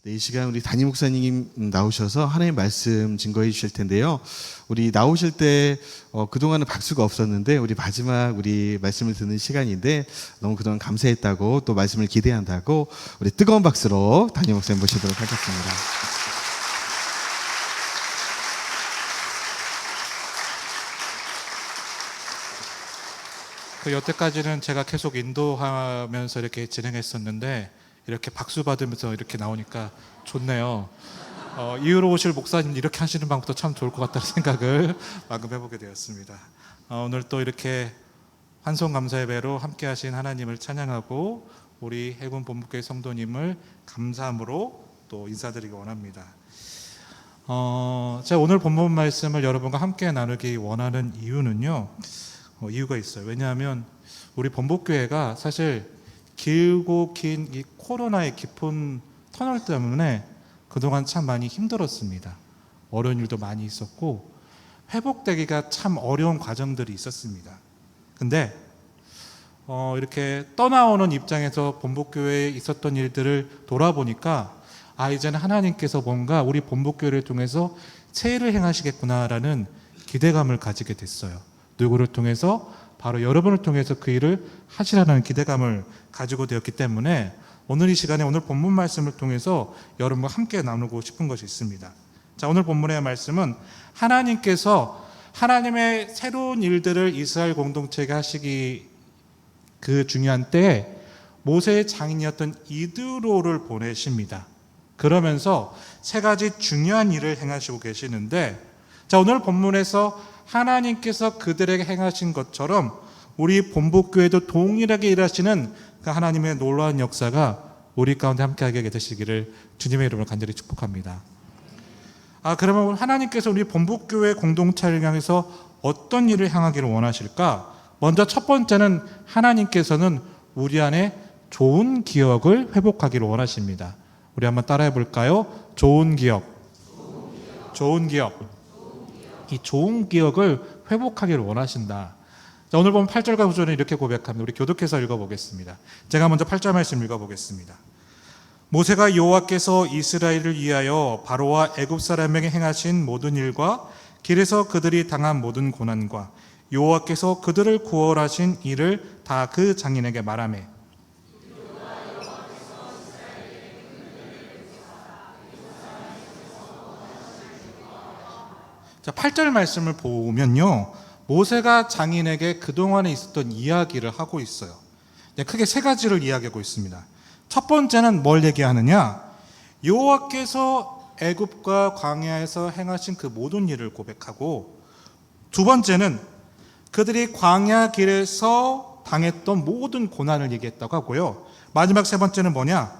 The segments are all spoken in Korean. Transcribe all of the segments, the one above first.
네, 이 시간 우리 담임 목사님 나오셔서 하나님의 말씀 증거해 주실 텐데요. 우리 나오실 때 그동안은 박수가 없었는데 우리 마지막 우리 말씀을 듣는 시간인데 너무 그동안 감사했다고 또 말씀을 기대한다고 우리 뜨거운 박수로 담임 목사님 모시도록 하겠습니다. 여태까지는 제가 계속 인도하면서 이렇게 진행했었는데 이렇게 박수 받으면서 이렇게 나오니까 좋네요. 이후로 오실 목사님 이렇게 하시는 방법도 참 좋을 것 같다는 생각을 방금 해보게 되었습니다. 오늘 또 이렇게 환송 감사 예배로 함께 하신 하나님을 찬양하고 우리 해군 본부교회 성도님을 감사함으로 또 인사드리기 원합니다. 제가 오늘 본문 말씀을 여러분과 함께 나누기 원하는 이유는요, 이유가 있어요. 왜냐하면 우리 본부교회가 사실 길고 긴 이 코로나의 깊은 터널 때문에 그동안 참 많이 힘들었습니다. 어려운 일도 많이 있었고 회복되기가 참 어려운 과정들이 있었습니다. 근데 이렇게 떠나오는 입장에서 본부교회에 있었던 일들을 돌아보니까 이제는 하나님께서 뭔가 우리 본부교회를 통해서 새 일을 행하시겠구나라는 기대감을 가지게 됐어요. 누구를 통해서? 바로 여러분을 통해서 그 일을 하시라는 기대감을 가지고 되었기 때문에 오늘 이 시간에 오늘 본문 말씀을 통해서 여러분과 함께 나누고 싶은 것이 있습니다. 자, 오늘 본문의 말씀은 하나님께서 하나님의 새로운 일들을 이스라엘 공동체에게 하시기 그 중요한 때에 모세의 장인이었던 이드로를 보내십니다. 그러면서 세 가지 중요한 일을 행하시고 계시는데, 자, 오늘 본문에서 하나님께서 그들에게 행하신 것처럼 우리 본부교회도 동일하게 일하시는 그 하나님의 놀라운 역사가 우리 가운데 함께하게 되시기를 주님의 이름으로 간절히 축복합니다. 그러면 하나님께서 우리 본부교회 공동체를 향해서 어떤 일을 행하기를 원하실까? 먼저 첫 번째는 하나님께서는 우리 안에 좋은 기억을 회복하기를 원하십니다. 우리 한번 따라해 볼까요? 좋은 기억. 좋은 기억. 이 좋은 기억을 회복하기를 원하신다. 자, 오늘 보면 8절과 9절은 이렇게 고백합니다. 우리 교독해서 읽어보겠습니다. 제가 먼저 8절 말씀 읽어보겠습니다. 모세가 여호와께서 이스라엘을 위하여 바로와 애굽 사람에게 행하신 모든 일과 길에서 그들이 당한 모든 고난과 여호와께서 그들을 구원하신 일을 다 그 장인에게 말하매. 자, 8절 말씀을 보면요, 모세가 장인에게 그동안에 있었던 이야기를 하고 있어요. 크게 세 가지를 이야기하고 있습니다. 첫 번째는 뭘 얘기하느냐? 여호와께서 애굽과 광야에서 행하신 그 모든 일을 고백하고, 두 번째는 그들이 광야 길에서 당했던 모든 고난을 얘기했다고 하고요. 마지막 세 번째는 뭐냐?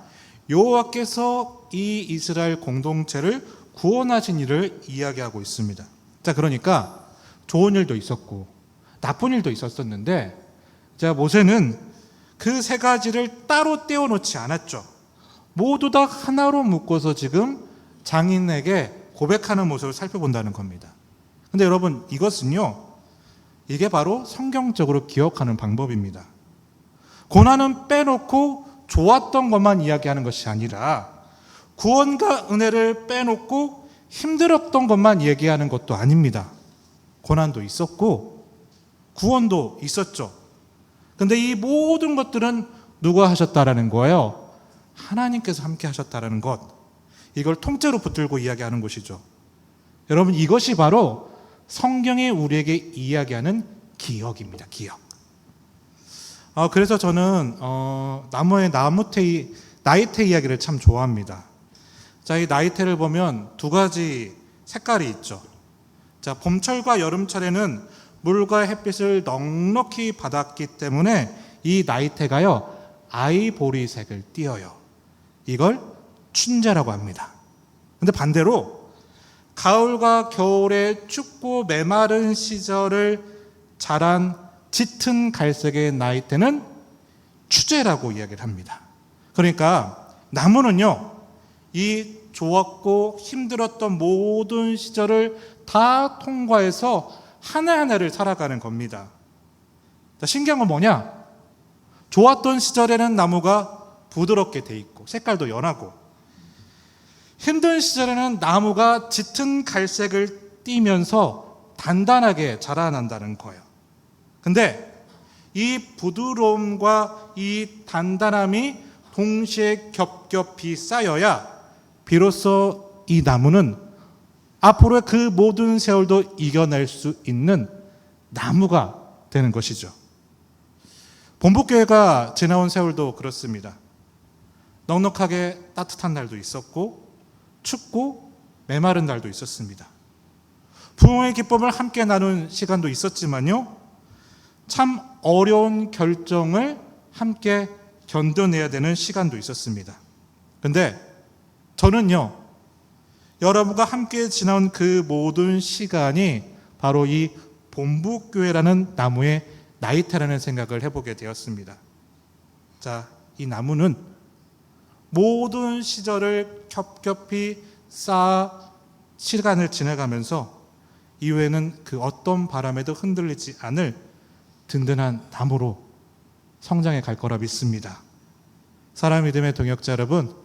여호와께서 이 이스라엘 공동체를 구원하신 일을 이야기하고 있습니다. 자, 그러니까 좋은 일도 있었고 나쁜 일도 있었었는데, 자, 모세는 그 세 가지를 따로 떼어놓지 않았죠. 모두 다 하나로 묶어서 지금 장인에게 고백하는 모습을 살펴본다는 겁니다. 근데 여러분, 이것은요, 이게 바로 성경적으로 기억하는 방법입니다. 고난은 빼놓고 좋았던 것만 이야기하는 것이 아니라 구원과 은혜를 빼놓고 힘들었던 것만 얘기하는 것도 아닙니다. 고난도 있었고 구원도 있었죠. 근데 이 모든 것들은 누가 하셨다라는 거예요? 하나님께서 함께 하셨다라는 것. 이걸 통째로 붙들고 이야기하는 것이죠. 여러분, 이것이 바로 성경이 우리에게 이야기하는 기억입니다. 기억. 그래서 저는 나이테 이야기를 참 좋아합니다. 자, 이 나이테를 보면 두 가지 색깔이 있죠. 자, 봄철과 여름철에는 물과 햇빛을 넉넉히 받았기 때문에 이 나이테가요, 아이보리색을 띠어요. 이걸 춘자라고 합니다. 근데 반대로 가을과 겨울에 춥고 메마른 시절을 자란 짙은 갈색의 나이테는 추제라고 이야기를 합니다. 그러니까 나무는요, 이 좋았고 힘들었던 모든 시절을 다 통과해서 하나하나를 살아가는 겁니다. 신기한 건 뭐냐? 좋았던 시절에는 나무가 부드럽게 돼 있고 색깔도 연하고, 힘든 시절에는 나무가 짙은 갈색을 띠면서 단단하게 자라난다는 거예요. 근데 이 부드러움과 이 단단함이 동시에 겹겹이 쌓여야 비로소 이 나무는 앞으로의 그 모든 세월도 이겨낼 수 있는 나무가 되는 것이죠. 본부교회가 지나온 세월도 그렇습니다. 넉넉하게 따뜻한 날도 있었고 춥고 메마른 날도 있었습니다. 부흥의 기쁨을 함께 나눈 시간도 있었지만요, 참 어려운 결정을 함께 견뎌내야 되는 시간도 있었습니다. 근데 저는요, 여러분과 함께 지나온 그 모든 시간이 바로 이 본부교회라는 나무의 나이테라는 생각을 해보게 되었습니다. 자, 이 나무는 모든 시절을 겹겹이 쌓아 시간을 지나가면서 이후에는 그 어떤 바람에도 흔들리지 않을 든든한 나무로 성장해 갈 거라 믿습니다. 사람 믿음의 동역자 여러분,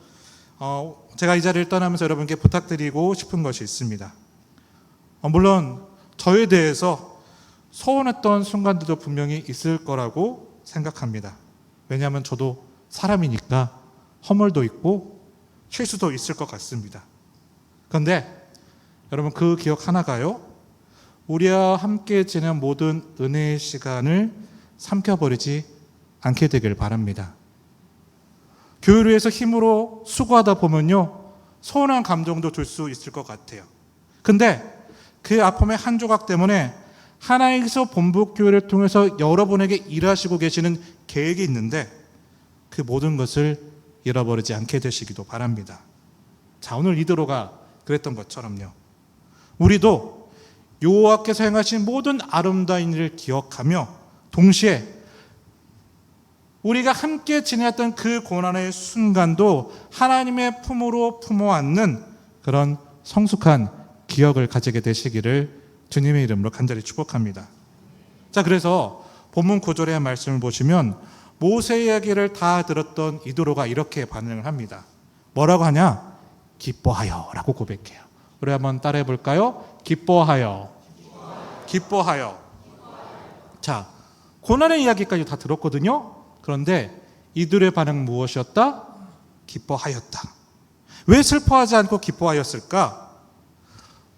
제가 이 자리를 떠나면서 여러분께 부탁드리고 싶은 것이 있습니다. 물론 저에 대해서 서운했던 순간들도 분명히 있을 거라고 생각합니다. 왜냐하면 저도 사람이니까 허물도 있고 실수도 있을 것 같습니다. 그런데 여러분, 그 기억 하나가요, 우리와 함께 지낸 모든 은혜의 시간을 삼켜버리지 않게 되길 바랍니다. 교회를 위해서 힘으로 수고하다 보면요, 서운한 감정도 들 수 있을 것 같아요. 근데 그 아픔의 한 조각 때문에 하나님께서 본부교회를 통해서 여러분에게 일하시고 계시는 계획이 있는데 그 모든 것을 잃어버리지 않게 되시기도 바랍니다. 자, 오늘 이드로가 그랬던 것처럼요, 우리도 여호와께서 행하신 모든 아름다운 일을 기억하며 동시에 우리가 함께 지냈던 그 고난의 순간도 하나님의 품으로 품어안는 그런 성숙한 기억을 가지게 되시기를 주님의 이름으로 간절히 축복합니다. 자, 그래서 본문 9절의 말씀을 보시면 모세 이야기를 다 들었던 이도로가 이렇게 반응을 합니다. 뭐라고 하냐? 기뻐하여 라고 고백해요. 우리 한번 따라해 볼까요? 기뻐하여. 기뻐하여. 자, 고난의 이야기까지 다 들었거든요. 그런데 이들의 반응 무엇이었다? 기뻐하였다. 왜 슬퍼하지 않고 기뻐하였을까?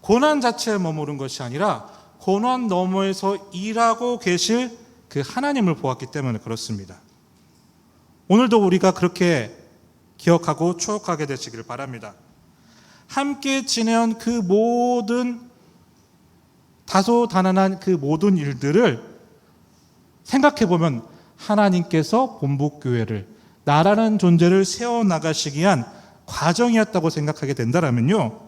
고난 자체에 머무른 것이 아니라 고난 너머에서 일하고 계실 그 하나님을 보았기 때문에 그렇습니다. 오늘도 우리가 그렇게 기억하고 추억하게 되시기를 바랍니다. 함께 지내온 그 모든 다소다난한 그 모든 일들을 생각해보면 하나님께서 본부교회를, 나라는 존재를 세워나가시기 위한 과정이었다고 생각하게 된다면요,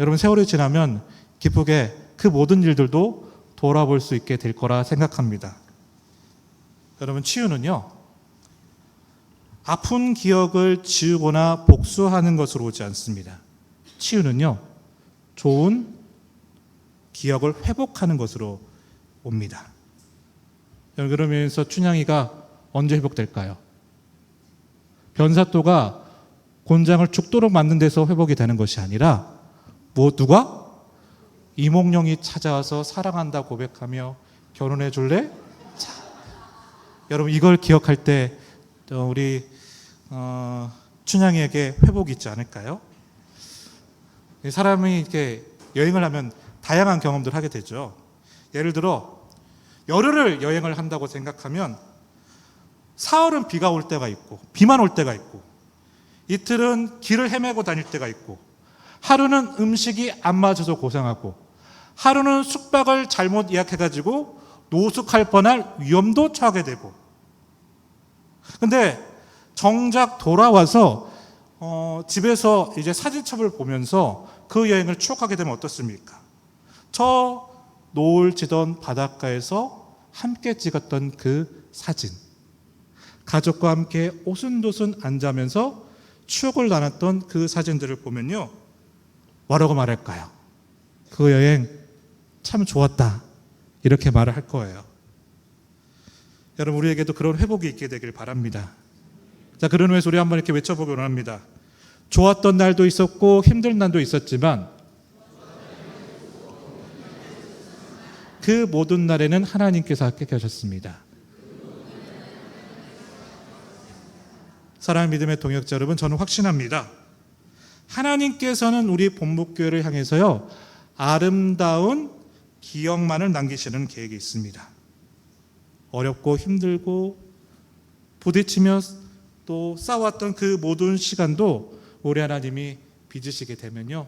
여러분, 세월이 지나면 기쁘게 그 모든 일들도 돌아볼 수 있게 될 거라 생각합니다. 여러분, 치유는요, 아픈 기억을 지우거나 복수하는 것으로 오지 않습니다. 치유는요, 좋은 기억을 회복하는 것으로 옵니다. 그러면서 춘향이가 언제 회복될까요? 변사또가 곤장을 죽도록 만든 데서 회복이 되는 것이 아니라 누가? 이몽룡이 찾아와서 사랑한다 고백하며 결혼해 줄래? 자, 여러분, 이걸 기억할 때 우리 춘향이에게 회복이 있지 않을까요? 사람이 이렇게 여행을 하면 다양한 경험들을 하게 되죠. 예를 들어 열흘을 여행을 한다고 생각하면 사흘은 비가 올 때가 있고 비만 올 때가 있고 이틀은 길을 헤매고 다닐 때가 있고 하루는 음식이 안 맞아서 고생하고 하루는 숙박을 잘못 예약해가지고 노숙할 뻔할 위험도 처하게 되고, 근데 정작 돌아와서 집에서 이제 사진첩을 보면서 그 여행을 추억하게 되면 어떻습니까? 저 노을 지던 바닷가에서 함께 찍었던 그 사진, 가족과 함께 오순도순 앉으면서 추억을 나눴던 그 사진들을 보면요, 뭐라고 말할까요? 그 여행 참 좋았다, 이렇게 말을 할 거예요. 여러분, 우리에게도 그런 회복이 있게 되길 바랍니다. 자, 그런 의미에서 우리 한번 이렇게 외쳐보기 원합니다. 좋았던 날도 있었고 힘든 날도 있었지만 그 모든 날에는 하나님께서 함께 계셨습니다. 사랑하는 믿음의 동역자 여러분, 저는 확신합니다. 하나님께서는 우리 본목교회를 향해서요, 아름다운 기억만을 남기시는 계획이 있습니다. 어렵고 힘들고 부딪히며 또 싸웠던 그 모든 시간도 우리 하나님이 빚으시게 되면요,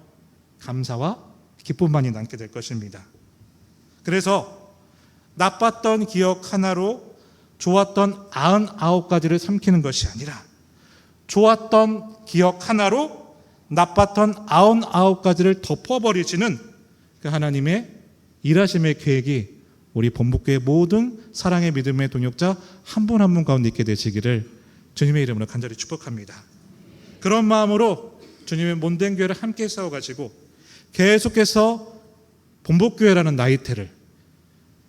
감사와 기쁨만이 남게 될 것입니다. 그래서 나빴던 기억 하나로 좋았던 99가지를 삼키는 것이 아니라 좋았던 기억 하나로 나빴던 99가지를 덮어버리시는 그 하나님의 일하심의 계획이 우리 본복교의 모든 사랑의 믿음의 동역자 한 분 한 분 가운데 있게 되시기를 주님의 이름으로 간절히 축복합니다. 그런 마음으로 주님의 몸된 교회를 함께 세워가지고 계속해서 본복교회라는 나이테를,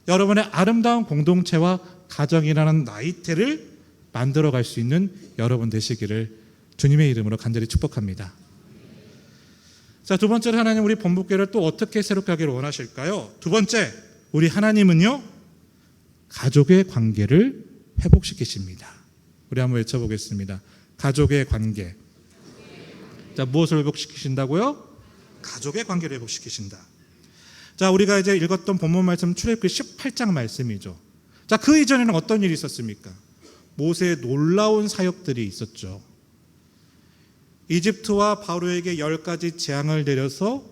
여러분의 아름다운 공동체와 가정이라는 나이테를 만들어갈 수 있는 여러분 되시기를 주님의 이름으로 간절히 축복합니다. 자, 두 번째로 하나님 우리 본복교회를 또 어떻게 새롭게 하기를 원하실까요? 두 번째, 우리 하나님은요, 가족의 관계를 회복시키십니다. 우리 한번 외쳐보겠습니다. 가족의 관계. 자, 무엇을 회복시키신다고요? 가족의 관계를 회복시키신다. 자, 우리가 이제 읽었던 본문 말씀 출애굽기 18장 말씀이죠. 자, 그 이전에는 어떤 일이 있었습니까? 모세의 놀라운 사역들이 있었죠. 이집트와 바로에게 10가지 재앙을 내려서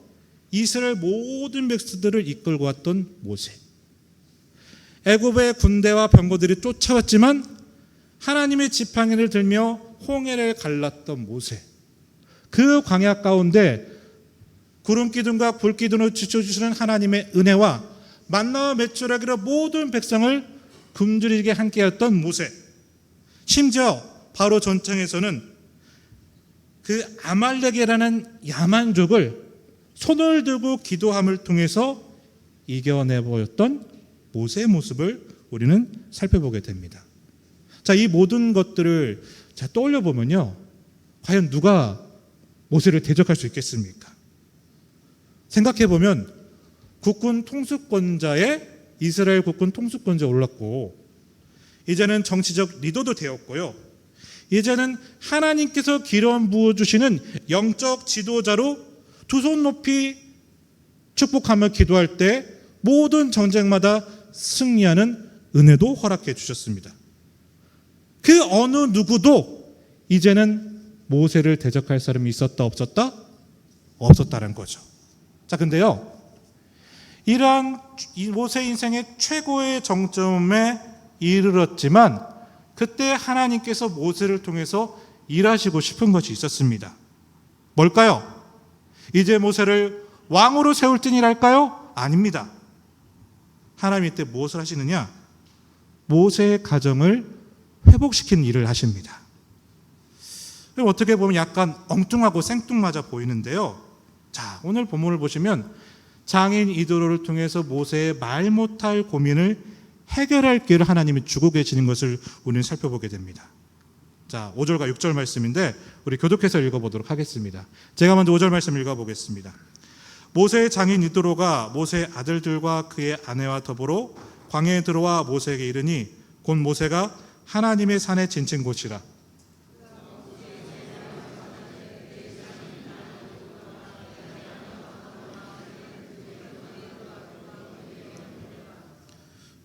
이스라엘 모든 백성들을 이끌고 왔던 모세. 애굽의 군대와 병거들이 쫓아왔지만 하나님의 지팡이를 들며 홍해를 갈랐던 모세. 그 광야 가운데 구름 기둥과 불 기둥으로 지켜주시는 하나님의 은혜와 만나와 맺추라기로 모든 백성을 굶주리게 함께했던 모세. 심지어 바로 전청에서는 그 아말렉이라는 야만족을 손을 들고 기도함을 통해서 이겨내 보였던 모세의 모습을 우리는 살펴보게 됩니다. 자, 이 모든 것들을 떠올려 보면요, 과연 누가 모세를 대적할 수 있겠습니까? 생각해 보면 국군 통수권자의 이스라엘 국군 통수권자에 올랐고, 이제는 정치적 리더도 되었고요, 이제는 하나님께서 기름 부어주시는 영적 지도자로 두 손 높이 축복하며 기도할 때 모든 전쟁마다 승리하는 은혜도 허락해 주셨습니다. 그 어느 누구도 이제는 모세를 대적할 사람이 있었다 없었다? 없었다는 거죠. 자, 근데요, 이러한 모세 인생의 최고의 정점에 이르렀지만 그때 하나님께서 모세를 통해서 일하시고 싶은 것이 있었습니다. 뭘까요? 이제 모세를 왕으로 세울 땐이랄까요? 아닙니다. 하나님이 이때 무엇을 하시느냐? 모세의 가정을 회복시키는 일을 하십니다. 어떻게 보면 약간 엉뚱하고 생뚱맞아 보이는데요. 자, 오늘 본문을 보시면 장인 이드로를 통해서 모세의 말 못할 고민을 해결할 길을 하나님이 주고 계시는 것을 우리는 살펴보게 됩니다. 자, 5절과 6절 말씀인데 우리 교독해서 읽어보도록 하겠습니다. 제가 먼저 5절 말씀 읽어보겠습니다. 모세의 장인 이드로가 모세의 아들들과 그의 아내와 더불어 광야에 들어와 모세에게 이르니 곧 모세가 하나님의 산에 지친 곳이라.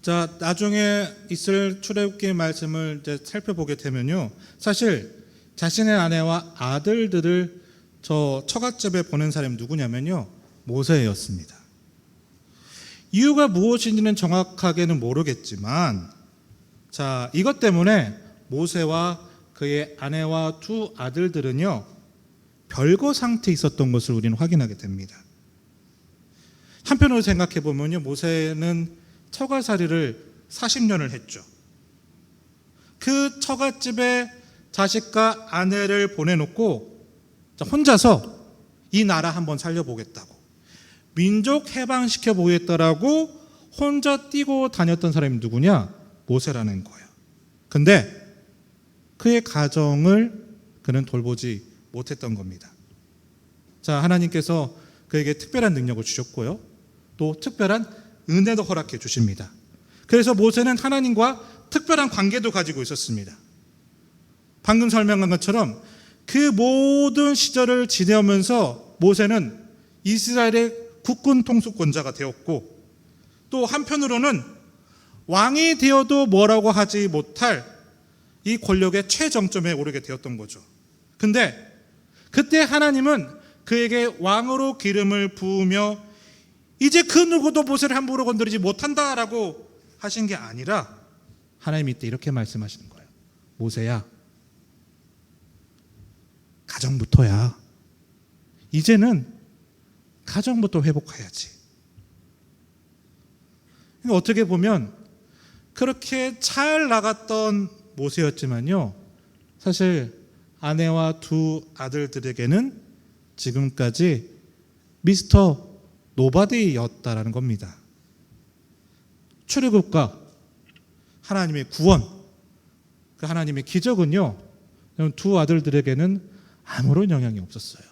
자, 나중에 있을 출애굽기 말씀을 이제 살펴보게 되면요, 사실 자신의 아내와 아들들을 저 처갓집에 보낸 사람이 누구냐면요, 모세였습니다. 이유가 무엇인지는 정확하게는 모르겠지만, 자, 이것 때문에 모세와 그의 아내와 두 아들들은요, 별거 상태에 있었던 것을 우리는 확인하게 됩니다. 한편으로 생각해 보면요, 모세는 처가살이를 40년을 했죠. 그 처갓집에 자식과 아내를 보내놓고 혼자서 이 나라 한번 살려보겠다고, 민족 해방시켜 보겠다라고 혼자 뛰고 다녔던 사람이 누구냐? 모세라는 거예요. 근데 그의 가정을 그는 돌보지 못했던 겁니다. 자, 하나님께서 그에게 특별한 능력을 주셨고요. 또 특별한 은혜도 허락해 주십니다. 그래서 모세는 하나님과 특별한 관계도 가지고 있었습니다. 방금 설명한 것처럼 그 모든 시절을 지내면서 모세는 이스라엘의 국군 통수권자가 되었고, 또 한편으로는 왕이 되어도 뭐라고 하지 못할 이 권력의 최정점에 오르게 되었던 거죠. 근데 그때 하나님은 그에게 왕으로 기름을 부으며 이제 그 누구도 모세를 함부로 건드리지 못한다라고 하신 게 아니라 하나님이 이때 이렇게 말씀하시는 거예요. 모세야, 가정부터야. 이제는 가정부터 회복해야지. 어떻게 보면 그렇게 잘 나갔던 모세였지만요, 사실 아내와 두 아들들에게는 지금까지 미스터 노바디였다라는 겁니다. 출애굽과 하나님의 구원, 그 하나님의 기적은요, 두 아들들에게는 아무런 영향이 없었어요.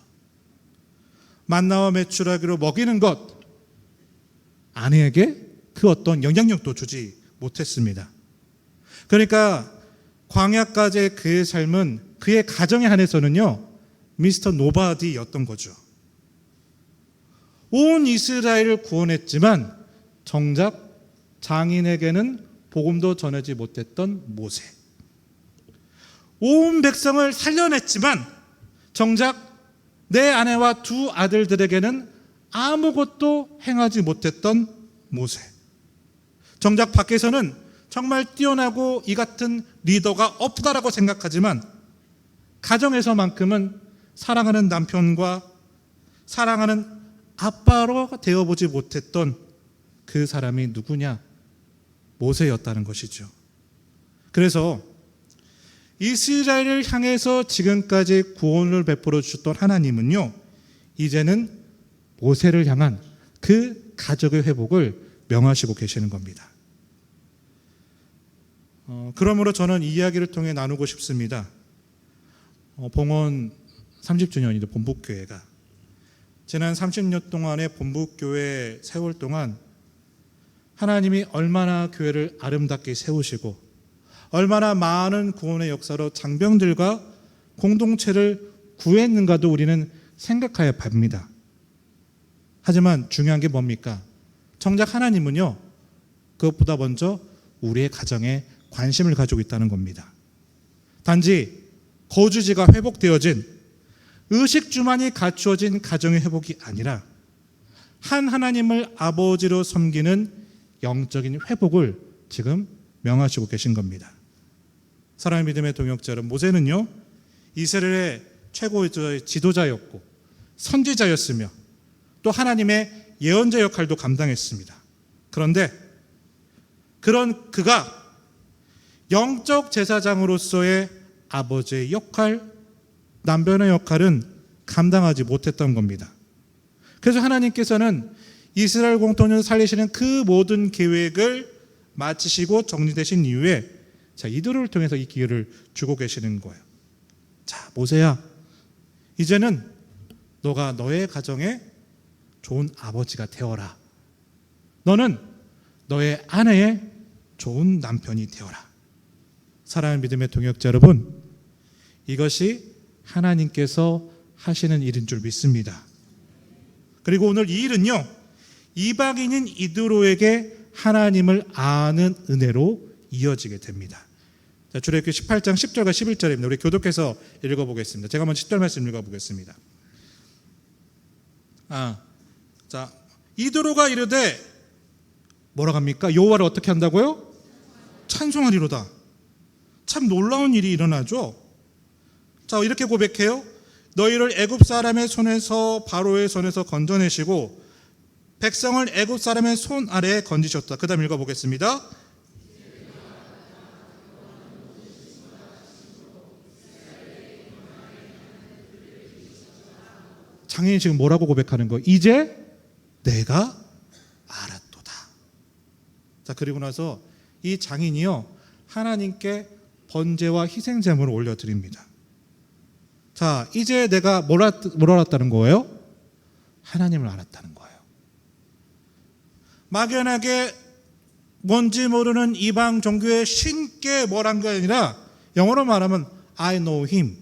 만나와 메추라기로 먹이는 것, 아내에게 그 어떤 영향력도 주지 못했습니다. 그러니까 광야까지의 그의 삶은 그의 가정에 한해서는요, 미스터 노바디였던 거죠. 온 이스라엘을 구원했지만 정작 장인에게는 복음도 전하지 못했던 모세. 온 백성을 살려냈지만 정작 내 아내와 두 아들들에게는 아무것도 행하지 못했던 모세. 정작 밖에서는 정말 뛰어나고 이 같은 리더가 없다라고 생각하지만 가정에서만큼은 사랑하는 남편과 사랑하는 아빠로 되어보지 못했던 그 사람이 누구냐? 모세였다는 것이죠. 그래서 이스라엘을 향해서 지금까지 구원을 베풀어 주셨던 하나님은요, 이제는 모세를 향한 그 가족의 회복을 명하시고 계시는 겁니다. 그러므로 저는 이 이야기를 통해 나누고 싶습니다. 봉헌 30주년이죠. 본북교회가 지난 30년 동안의 본북교회 세월 동안 하나님이 얼마나 교회를 아름답게 세우시고 얼마나 많은 구원의 역사로 장병들과 공동체를 구했는가도 우리는 생각해야 합니다. 하지만 중요한 게 뭡니까? 정작 하나님은요, 그것보다 먼저 우리의 가정에 관심을 가지고 있다는 겁니다. 단지 거주지가 회복되어진, 의식주만이 갖추어진 가정의 회복이 아니라 한 하나님을 아버지로 섬기는 영적인 회복을 지금 명하시고 계신 겁니다. 사랑의 믿음의 동역자 여러분, 모세는요, 이스라엘의 최고의 지도자였고 선지자였으며 또 하나님의 예언자 역할도 감당했습니다. 그런데 그런 그가 영적 제사장으로서의 아버지의 역할, 남편의 역할은 감당하지 못했던 겁니다. 그래서 하나님께서는 이스라엘 공통을 살리시는 그 모든 계획을 마치시고 정리되신 이후에 이들을 통해서 이 기회를 주고 계시는 거예요. 자, 모세야, 이제는 너가 너의 가정에 좋은 아버지가 되어라. 너는 너의 아내의 좋은 남편이 되어라. 사랑하는 믿음의 동역자 여러분, 이것이 하나님께서 하시는 일인 줄 믿습니다. 그리고 오늘 이 일은요, 이방인인 이드로에게 하나님을 아는 은혜로 이어지게 됩니다. 자, 출애굽기 18장 10절과 11절입니다. 우리 교독해서 읽어보겠습니다. 제가 먼저 10절 말씀 읽어보겠습니다. 자, 이드로가 이르되 뭐라고 합니까? 여호와를 어떻게 한다고요? 찬송하리로다. 참 놀라운 일이 일어나죠. 자, 이렇게 고백해요. 너희를 애굽 사람의 손에서 바로의 손에서 건져내시고 백성을 애굽 사람의 손 아래에 건지셨다. 그 다음 읽어보겠습니다. 장인이 지금 뭐라고 고백하는 거예요? 이제 내가 알았도다. 자, 그리고 나서 이 장인이요, 하나님께 번제와 희생제물을 올려드립니다. 자, 이제 내가 뭘 알았다는 거예요? 하나님을 알았다는 거예요. 막연하게 뭔지 모르는 이방 종교의 신께 뭘한 게 아니라 영어로 말하면 I know him.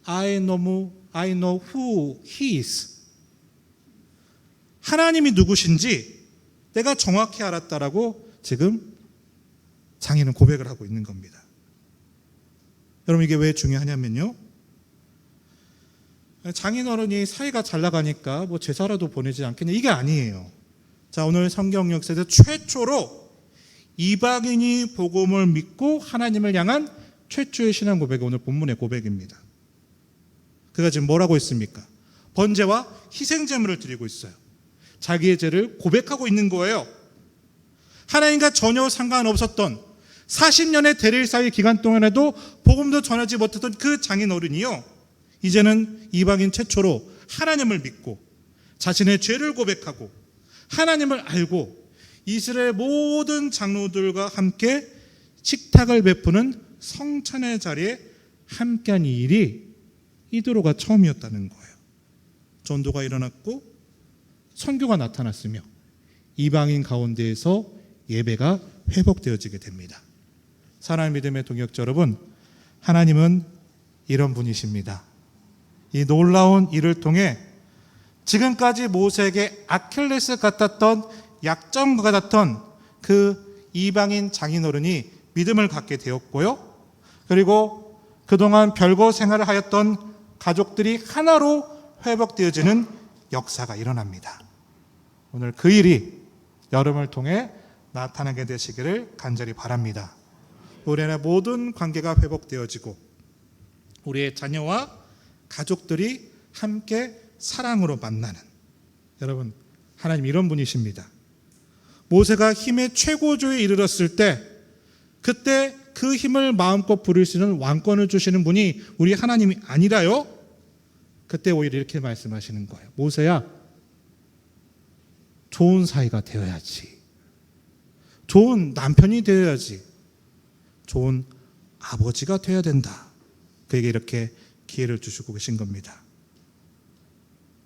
I know who he is. 하나님이 누구신지 내가 정확히 알았다라고 지금 장인은 고백을 하고 있는 겁니다. 여러분, 이게 왜 중요하냐면요, 장인어른이 사이가 잘 나가니까 뭐 제사라도 보내지 않겠냐, 이게 아니에요. 자, 오늘 성경 역사에서 최초로 이방인이 복음을 믿고 하나님을 향한 최초의 신앙 고백이 오늘 본문의 고백입니다. 그가 지금 뭐라고 했습니까? 번제와 희생제물을 드리고 있어요. 자기의 죄를 고백하고 있는 거예요. 하나님과 전혀 상관없었던 40년의 대릴 사회 기간 동안에도 복음도 전하지 못했던 그 장인어른이요, 이제는 이방인 최초로 하나님을 믿고 자신의 죄를 고백하고 하나님을 알고 이스라엘 모든 장로들과 함께 식탁을 베푸는 성찬의 자리에 함께한 이 일이 이도로가 처음이었다는 거예요. 전도가 일어났고 선교가 나타났으며 이방인 가운데에서 예배가 회복되어지게 됩니다. 사랑하는 믿음의 동역자 여러분, 하나님은 이런 분이십니다. 이 놀라운 일을 통해 지금까지 모세에게 아킬레스 같았던, 약점 같았던 그 이방인 장인어른이 믿음을 갖게 되었고요, 그리고 그동안 별거 생활을 하였던 가족들이 하나로 회복되어지는 역사가 일어납니다. 오늘 그 일이 여러분을 통해 나타나게 되시기를 간절히 바랍니다. 우리 안에 모든 관계가 회복되어지고 우리의 자녀와 가족들이 함께 사랑으로 만나는, 여러분, 하나님 이런 분이십니다. 모세가 힘의 최고조에 이르렀을 때 그때 그 힘을 마음껏 부릴 수 있는 왕권을 주시는 분이 우리 하나님이 아니라요, 그때 오히려 이렇게 말씀하시는 거예요. 모세야, 좋은 사이가 되어야지, 좋은 남편이 되어야지, 좋은 아버지가 되어야 된다. 그에게 이렇게 기회를 주시고 계신 겁니다.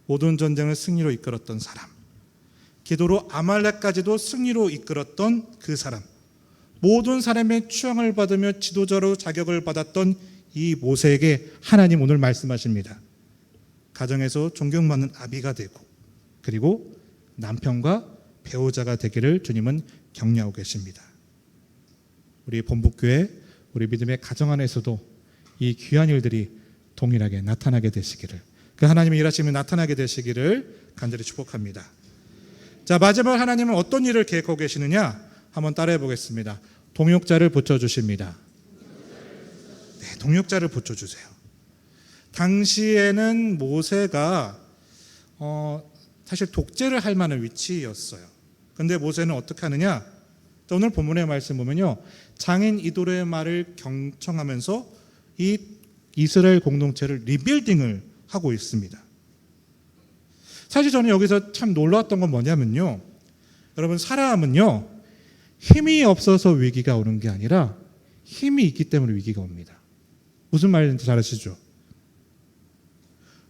모든 전쟁을 승리로 이끌었던 사람, 기도로 아말렉까지도 승리로 이끌었던 그 사람, 모든 사람의 추앙을 받으며 지도자로 자격을 받았던 이 모세에게 하나님 오늘 말씀하십니다. 가정에서 존경받는 아비가 되고 그리고 남편과 배우자가 되기를 주님은 격려하고 계십니다. 우리 본북교회, 우리 믿음의 가정 안에서도 이 귀한 일들이 동일하게 나타나게 되시기를, 그 하나님의 일하심이 나타나게 되시기를 간절히 축복합니다. 자, 마지막 하나님은 어떤 일을 계획하고 계시느냐 한번 따라해 보겠습니다. 동역자를 붙여주십니다. 네, 동역자를 붙여주세요. 당시에는 모세가 사실 독재를 할 만한 위치였어요. 그런데 모세는 어떻게 하느냐? 오늘 본문의 말씀 보면요, 장인 이도로의 말을 경청하면서 이 이스라엘 공동체를 리빌딩을 하고 있습니다. 사실 저는 여기서 참 놀라웠던 건 뭐냐면요, 여러분, 사람은요 힘이 없어서 위기가 오는 게 아니라 힘이 있기 때문에 위기가 옵니다. 무슨 말인지 잘 아시죠?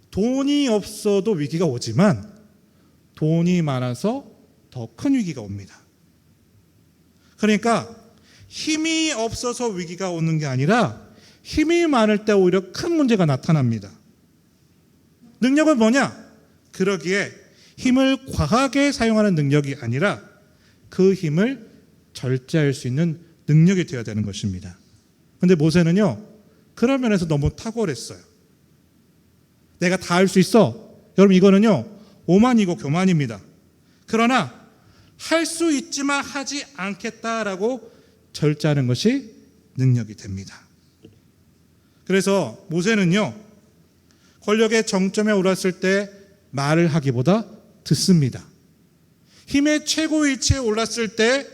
돈이 없어도 위기가 오지만 돈이 많아서 더 큰 위기가 옵니다. 그러니까 힘이 없어서 위기가 오는 게 아니라 힘이 많을 때 오히려 큰 문제가 나타납니다. 능력은 뭐냐? 그러기에 힘을 과하게 사용하는 능력이 아니라 그 힘을 절제할 수 있는 능력이 되어야 되는 것입니다. 그런데 모세는요, 그런 면에서 너무 탁월했어요. 내가 다 할 수 있어. 여러분, 이거는요 오만이고 교만입니다. 그러나 할 수 있지만 하지 않겠다라고 절제하는 것이 능력이 됩니다. 그래서 모세는요, 권력의 정점에 올랐을 때 말을 하기보다 듣습니다. 힘의 최고 위치에 올랐을 때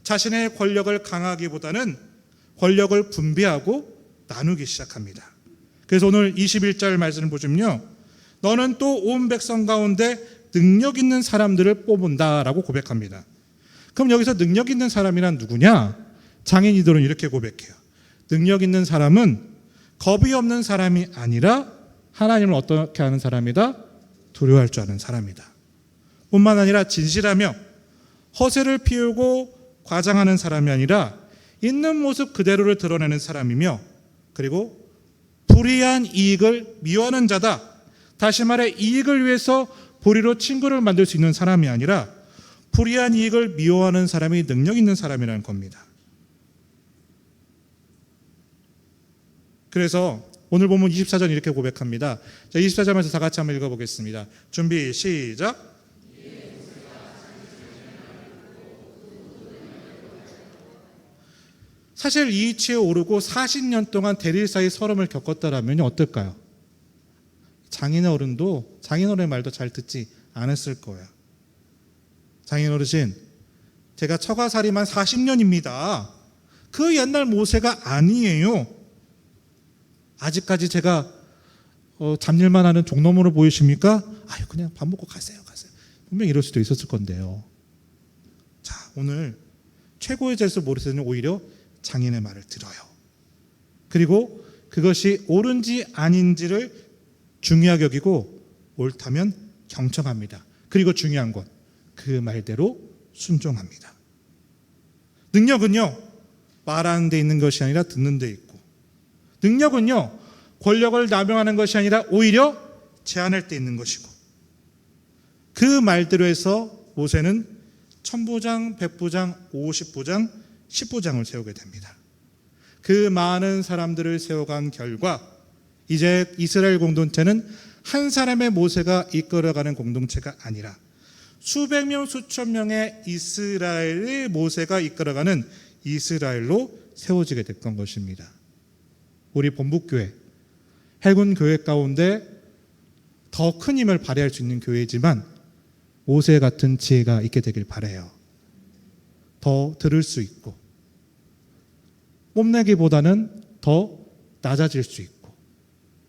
자신의 권력을 강하기보다는 권력을 분배하고 나누기 시작합니다. 그래서 오늘 21절 말씀을 보시면요, 너는 또 온 백성 가운데 능력 있는 사람들을 뽑은다라고 고백합니다. 그럼 여기서 능력 있는 사람이란 누구냐? 장인 이도로는 이렇게 고백해요. 능력 있는 사람은 겁이 없는 사람이 아니라 하나님을 어떻게 하는 사람이다? 두려워할 줄 아는 사람이다. 뿐만 아니라 진실하며 허세를 피우고 과장하는 사람이 아니라 있는 모습 그대로를 드러내는 사람이며, 그리고 불의한 이익을 미워하는 자다. 다시 말해 이익을 위해서 불의로 친구를 만들 수 있는 사람이 아니라 불의한 이익을 미워하는 사람이 능력 있는 사람이라는 겁니다. 그래서 오늘 본문 24절 이렇게 고백합니다. 자, 24절에서 다 같이 한번 읽어보겠습니다. 준비 시작. 사실 이 이치에 오르고 40년 동안 대릴사의 서름을 겪었다라면 어떨까요? 장인어른도 장인어른의 말도 잘 듣지 않았을 거예요. 장인어르신, 제가 처가살이만 40년입니다. 그 옛날 모세가 아니에요. 아직까지 제가 잡일만 하는 종놈으로 보이십니까? 아유, 그냥 밥 먹고 가세요. 분명히 이럴 수도 있었을 건데요. 자, 오늘 최고의 재수 모르세는 오히려 장인의 말을 들어요. 그리고 그것이 옳은지 아닌지를 중요하게 여기고 옳다면 경청합니다. 그리고 중요한 건 그 말대로 순종합니다. 능력은요, 말하는 데 있는 것이 아니라 듣는 데 있고, 능력은요, 권력을 남용하는 것이 아니라 오히려 제한할 때 있는 것이고, 그 말대로 해서 모세는 1000부장, 100부장, 50부장, 10부장을 세우게 됩니다. 그 많은 사람들을 세워간 결과 이제 이스라엘 공동체는 한 사람의 모세가 이끌어가는 공동체가 아니라 수백 명, 수천 명의 이스라엘의 모세가 이끌어가는 이스라엘로 세워지게 됐던 것입니다. 우리 본북교회, 해군 교회 가운데 더 큰 힘을 발휘할 수 있는 교회지만 모세 같은 지혜가 있게 되길 바라요. 더 들을 수 있고, 뽐내기보다는 더 낮아질 수 있고,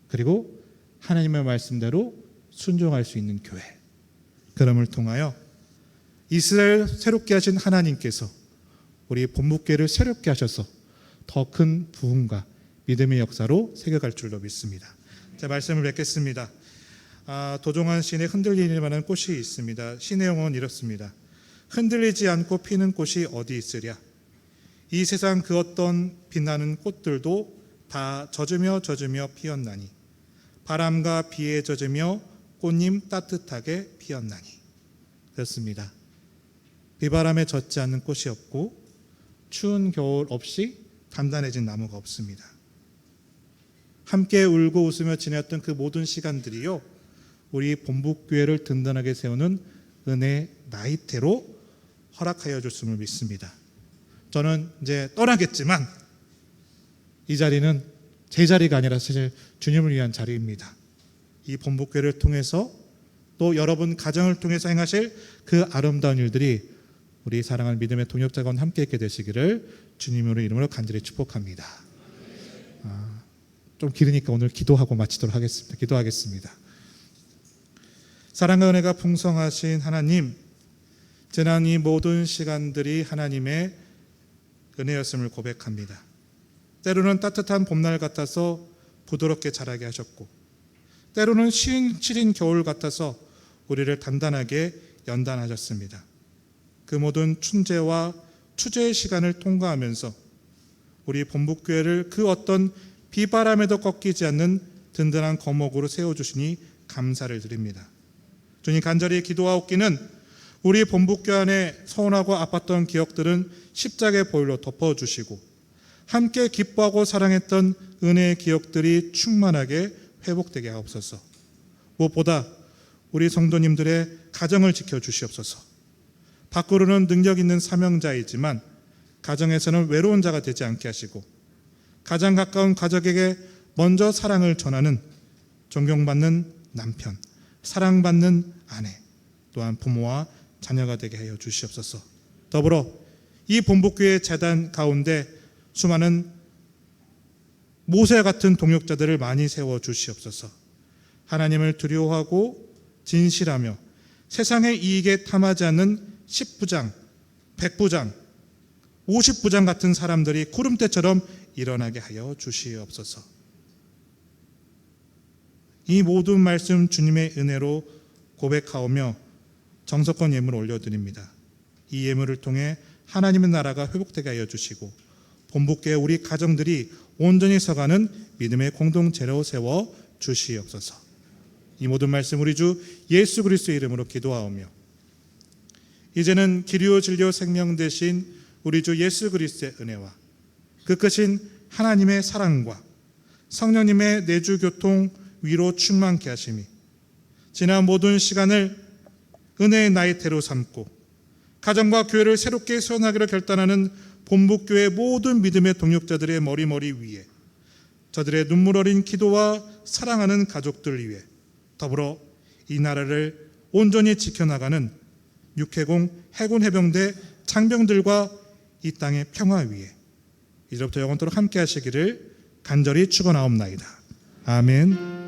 그리고 하나님의 말씀대로 순종할 수 있는 교회. 그럼을 통하여 이스라엘 새롭게 하신 하나님께서 우리 본묵교회를 새롭게 하셔서 더 큰 부흥과 믿음의 역사로 새겨갈 줄로 믿습니다. 자, 말씀을 맺겠습니다. 도종환 시인의 흔들리는 만한 꽃이 있습니다. 시 내용은 이렇습니다. 흔들리지 않고 피는 꽃이 어디 있으랴. 이 세상 그 어떤 빛나는 꽃들도 다 젖으며 피었나니, 바람과 비에 젖으며 꽃잎 따뜻하게 피었나니. 그렇습니다. 비바람에 젖지 않는 꽃이 없고 추운 겨울 없이 단단해진 나무가 없습니다. 함께 울고 웃으며 지냈던 그 모든 시간들이요, 우리 본북교회를 든든하게 세우는 은혜 나이테로 허락하여 줬음을 믿습니다. 저는 이제 떠나겠지만 이 자리는 제 자리가 아니라 사실 주님을 위한 자리입니다. 이 본북교회를 통해서 또 여러분 가정을 통해서 행하실 그 아름다운 일들이 우리 사랑하는 믿음의 동역자가 함께 있게 되시기를 주님으로 이름으로 간절히 축복합니다. 좀 길으니까 오늘 기도하고 마치도록 하겠습니다. 기도하겠습니다. 사랑과 은혜가 풍성하신 하나님, 지난 이 모든 시간들이 하나님의 은혜였음을 고백합니다. 때로는 따뜻한 봄날 같아서 부드럽게 자라게 하셨고, 때로는 시린 겨울 같아서 우리를 단단하게 연단하셨습니다. 그 모든 춘제와 추제의 시간을 통과하면서 우리 본북교회를 그 어떤 비바람에도 꺾이지 않는 든든한 거목으로 세워주시니 감사를 드립니다. 주님, 간절히 기도하옵기는 우리 본북교회 안에 서운하고 아팠던 기억들은 십자가의 보혈로 덮어주시고 함께 기뻐하고 사랑했던 은혜의 기억들이 충만하게 회복되게 하옵소서. 무엇보다 우리 성도님들의 가정을 지켜주시옵소서. 밖으로는 능력 있는 사명자이지만 가정에서는 외로운 자가 되지 않게 하시고 가장 가까운 가족에게 먼저 사랑을 전하는 존경받는 남편, 사랑받는 아내, 또한 부모와 자녀가 되게 하여 주시옵소서. 더불어 이 본북교회 재단 가운데 수많은 모세 같은 동역자들을 많이 세워 주시옵소서. 하나님을 두려워하고 진실하며 세상의 이익에 탐하지 않는 10부장, 100부장, 50부장 같은 사람들이 구름대처럼 일어나게 하여 주시옵소서. 이 모든 말씀 주님의 은혜로 고백하오며 정성권 예물을 올려드립니다. 이 예물을 통해 하나님의 나라가 회복되게 하여 주시고 본부교회 우리 가정들이 온전히 서가는 믿음의 공동체로 세워 주시옵소서. 이 모든 말씀 우리 주 예수 그리스도의 이름으로 기도하오며 이제는 길이요 진리요 생명 되신 우리 주 예수 그리스도의 은혜와 그 크신 하나님의 사랑과 성령님의 내주 교통 위로 충만케 하심이 지난 모든 시간을 은혜의 나이테로 삼고 가정과 교회를 새롭게 세워나기로 결단하는 본부교회 모든 믿음의 동역자들의 머리 위에 저들의 눈물 어린 기도와 사랑하는 가족들 위해 더불어 이 나라를 온전히 지켜나가는 육해공 해군 해병대 장병들과 이 땅의 평화 위에 이제부터 영원토록 함께 하시기를 간절히 축원하옵나이다. 아멘.